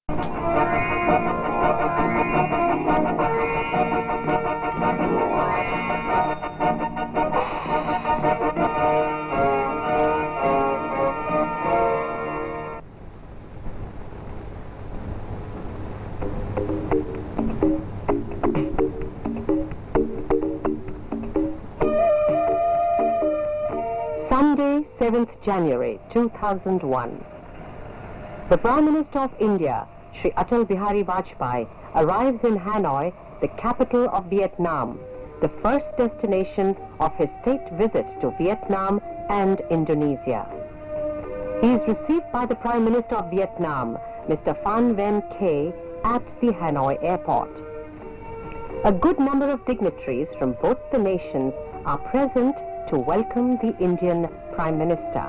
Sunday, 7th January 2001. The Prime Minister of India, Shri Ataljee Vajpayee, arrives in Hanoi, the capital of Vietnam, the first destination of his state visit to Vietnam and Indonesia. He is received by the Prime Minister of Vietnam, Mr. Phan Van Kay, at the Hanoi airport. A good number of dignitaries from both the nations are present to welcome the Indian Prime Minister.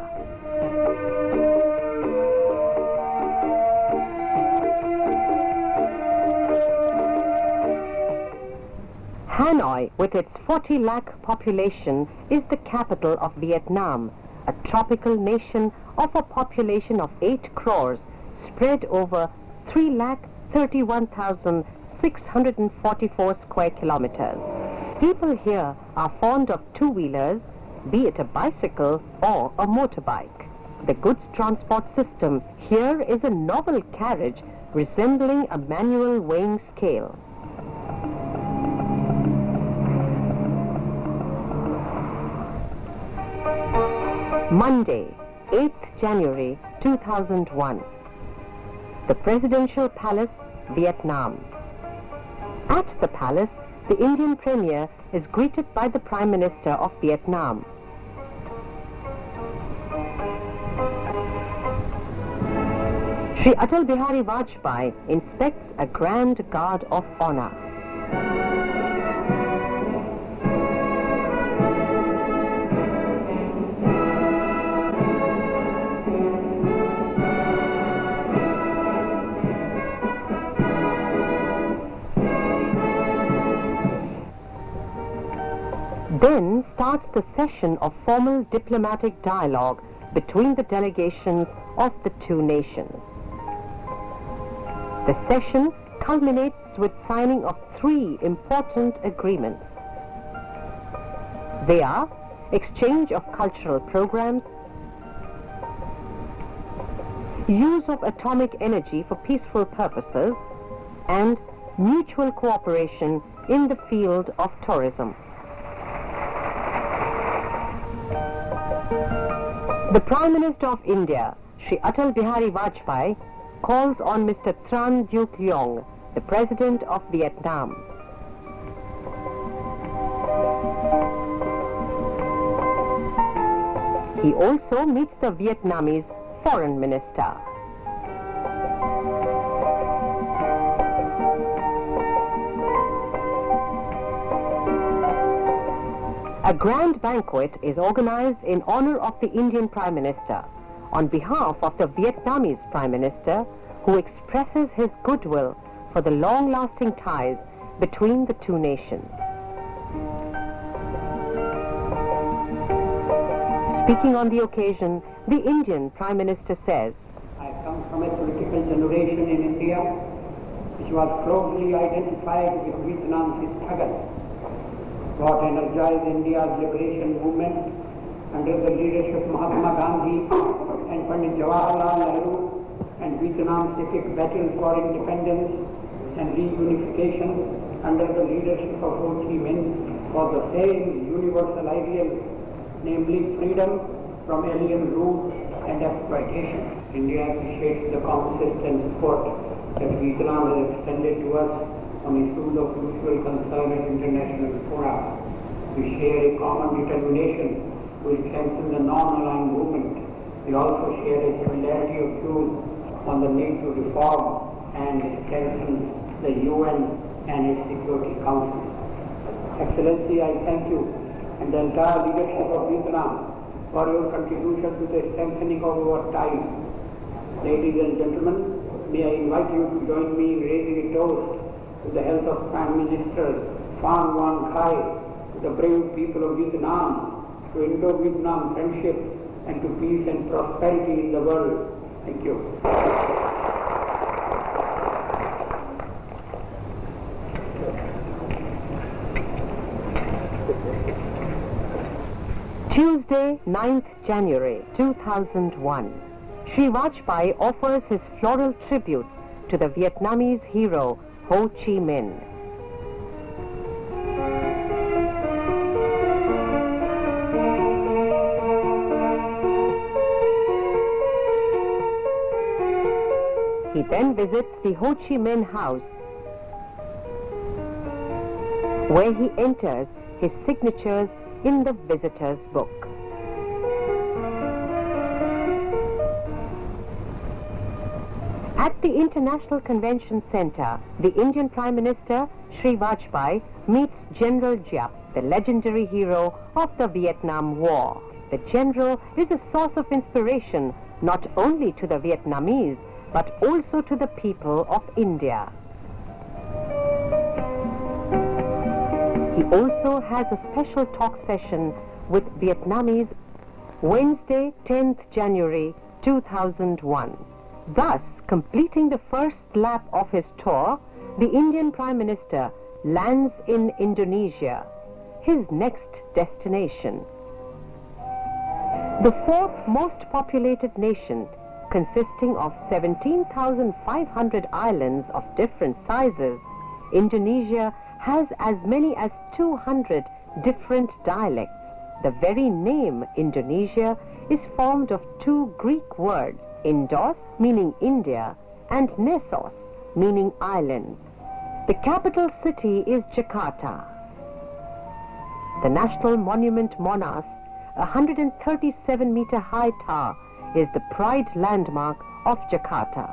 Hanoi, with its 40 lakh population, is the capital of Vietnam, a tropical nation of a population of 8 crores, spread over 3,31,644 square kilometers. People here are fond of two-wheelers, be it a bicycle or a motorbike. The goods transport system here is a novel carriage resembling a manual weighing scale. Monday, 8th January 2001. The Presidential Palace, Vietnam. At the palace, the Indian Premier is greeted by the Prime Minister of Vietnam. Shri Atal Bihari Vajpayee inspects a grand guard of honor. Then starts the session of formal diplomatic dialogue between the delegations of the two nations. The session culminates with signing of 3 important agreements. They are exchange of cultural programs, use of atomic energy for peaceful purposes, and mutual cooperation in the field of tourism. The Prime Minister of India, Shri Atal Bihari Vajpayee, calls on Mr. Tran Duc Long, the President of Vietnam. He also meets the Vietnamese Foreign Minister. A grand banquet is organized in honor of the Indian Prime Minister on behalf of the Vietnamese Prime Minister, who expresses his goodwill for the long-lasting ties between the two nations. Speaking on the occasion, the Indian Prime Minister says, I come from a political generation in India which was closely identified with Vietnam's struggle. What energized India's liberation movement under the leadership of Mahatma Gandhi and Pandit Jawaharlal Nehru, and Vietnam's epic battle for independence and reunification under the leadership of Ho Chi Minh for the same universal ideal, namely freedom from alien rule and exploitation. India appreciates the consistent support that Vietnam has extended to us on issues of mutual concern at international fora. We share a common determination to strengthen the non-aligned movement. We also share a similarity of views on the need to reform and strengthen the UN and its Security Council. Excellency, I thank you and the entire leadership of Vietnam for your contribution to the strengthening of our ties. Ladies and gentlemen, may I invite you to join me in raising a toast to the health of Prime Minister Phan Van Khai, to the brave people of Vietnam, to Indo-Vietnam friendship, and to peace and prosperity in the world. Thank you. Sunday, 9th January 2001, Shri Vajpayee offers his floral tributes to the Vietnamese hero Ho Chi Minh. He then visits the Ho Chi Minh House, where he enters his signatures in the visitor's book. At the International Convention Center, the Indian Prime Minister, Shri Vajpayee, meets General Giap, the legendary hero of the Vietnam War. The general is a source of inspiration not only to the Vietnamese, but also to the people of India. He also has a special talk session with Vietnamese Wednesday, 10th January 2001. Thus, completing the first lap of his tour, the Indian Prime Minister lands in Indonesia, his next destination. The fourth most populated nation, consisting of 17,500 islands of different sizes, Indonesia has as many as 200 different dialects. The very name Indonesia is formed of two Greek words, Indos, meaning India, and Nesos, meaning islands. The capital city is Jakarta. The National Monument Monas, a 137-meter high tower, is the pride landmark of Jakarta.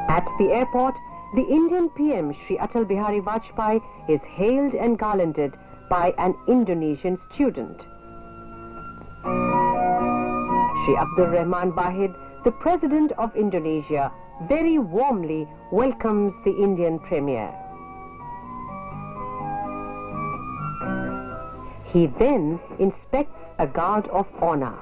At the airport, the Indian PM Shri Ataljee Vajpayee is hailed and garlanded by an Indonesian student. Shri Abdul Rahman Bahid, the President of Indonesia, very warmly welcomes the Indian Premier. He then inspects a guard of honor.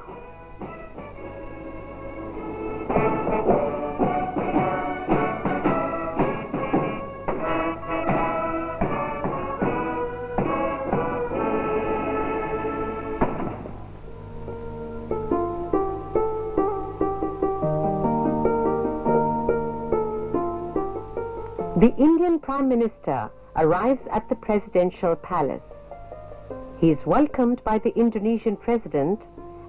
The Indian Prime Minister arrives at the Presidential Palace. He is welcomed by the Indonesian President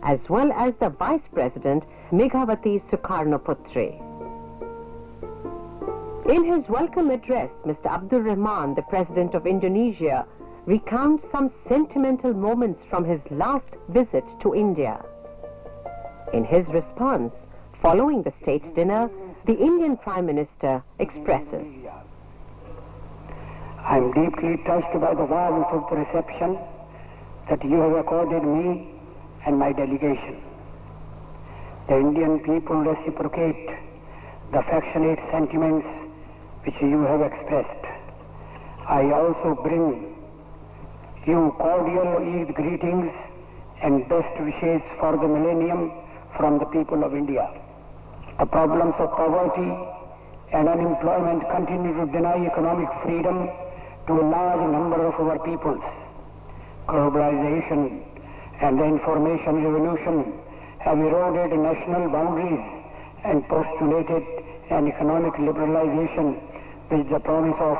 as well as the Vice President Megawati Sukarnoputri. In his welcome address, Mr. Abdul Rahman, the President of Indonesia, recounts some sentimental moments from his last visit to India. In his response, following the state dinner, the Indian Prime Minister expresses, I am deeply touched by the warmth of the reception that you have accorded me and my delegation. The Indian people reciprocate the affectionate sentiments which you have expressed. I also bring you cordial Eid greetings and best wishes for the millennium from the people of India. The problems of poverty and unemployment continue to deny economic freedom to a large number of our peoples. Globalization and the information revolution have eroded national boundaries and postulated an economic liberalization with the promise of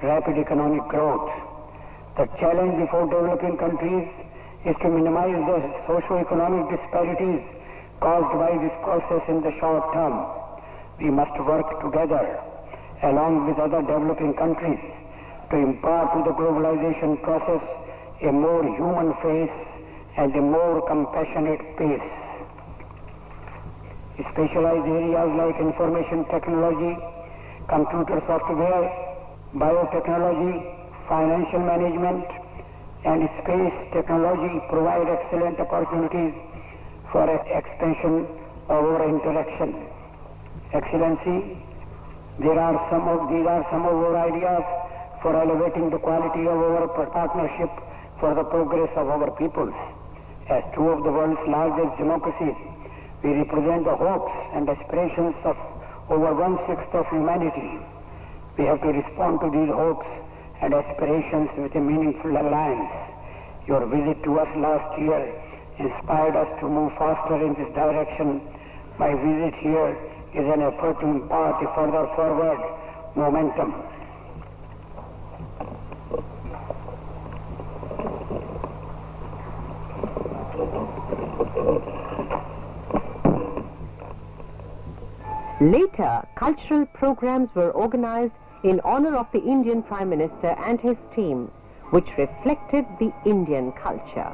rapid economic growth. The challenge before developing countries is to minimize the socio-economic disparities caused by this process in the short term. We must work together along with other developing countries to impart to the globalization process a more human face and a more compassionate pace. Specialized areas like information technology, computer software, biotechnology, financial management, and space technology provide excellent opportunities for expansion of our interaction. Excellency, these are some of our ideas for elevating the quality of our partnership for the progress of our peoples. As two of the world's largest democracies, we represent the hopes and aspirations of over 1/6 of humanity. We have to respond to these hopes and aspirations with a meaningful alliance. Your visit to us last year inspired us to move faster in this direction. My visit here is an effort to impart a further forward momentum. Later, cultural programs were organized in honor of the Indian Prime Minister and his team, which reflected the Indian culture.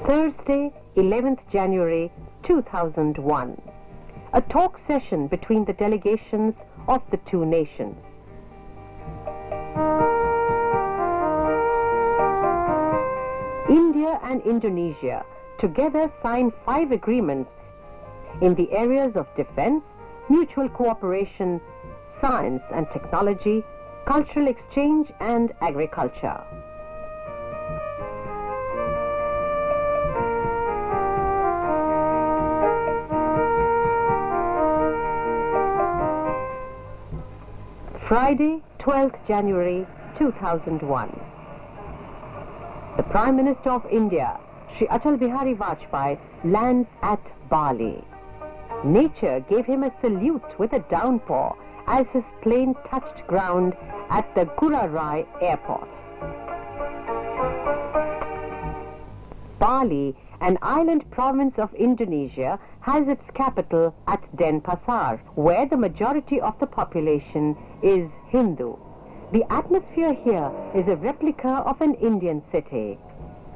Thursday, 11th January 2001. A talk session between the delegations of the two nations. India and Indonesia together signed 5 agreements in the areas of defense, mutual cooperation, science and technology, cultural exchange and agriculture. Friday, 12th January 2001. The Prime Minister of India, Shri Ataljee Vajpayee, lands at Bali. Nature gave him a salute with a downpour as his plane touched ground at the Ngurah airport. Bali, an island province of Indonesia, has its capital at Denpasar, where the majority of the population is Hindu. The atmosphere here is a replica of an Indian city.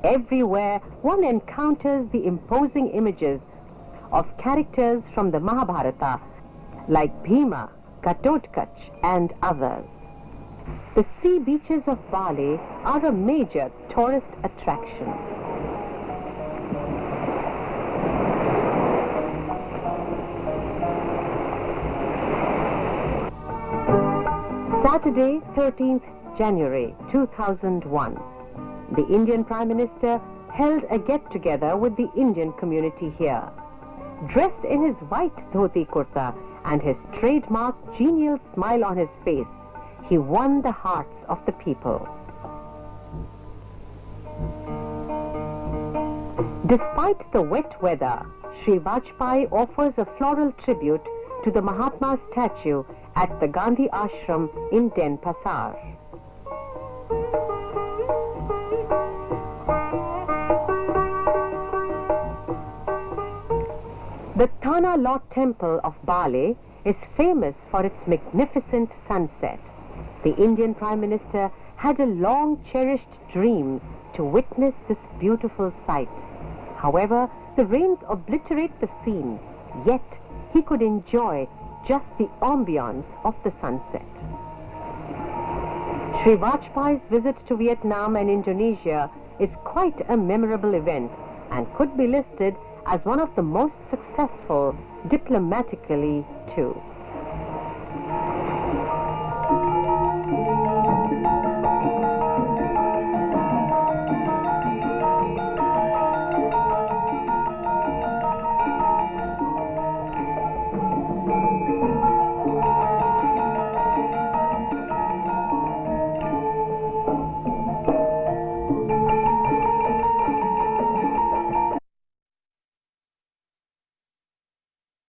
Everywhere one encounters the imposing images of characters from the Mahabharata like Bhima, Ghatotkaч and others. The sea beaches of Bali are a major tourist attraction. Saturday, 13th January 2001. The Indian Prime Minister held a get-together with the Indian community here. Dressed in his white dhoti kurta and his trademark genial smile on his face, he won the hearts of the people. Despite the wet weather, Shri Vajpayee offers a floral tribute to the Mahatma statue at the Gandhi Ashram in Denpasar. The Tanah Lot Temple of Bali is famous for its magnificent sunset. The Indian Prime Minister had a long cherished dream to witness this beautiful sight. However, the rains obliterate the scene, yet he could enjoy just the ambience of the sunset. Shri Vajpayee's visit to Vietnam and Indonesia is quite a memorable event and could be listed as one of the most successful diplomatically too.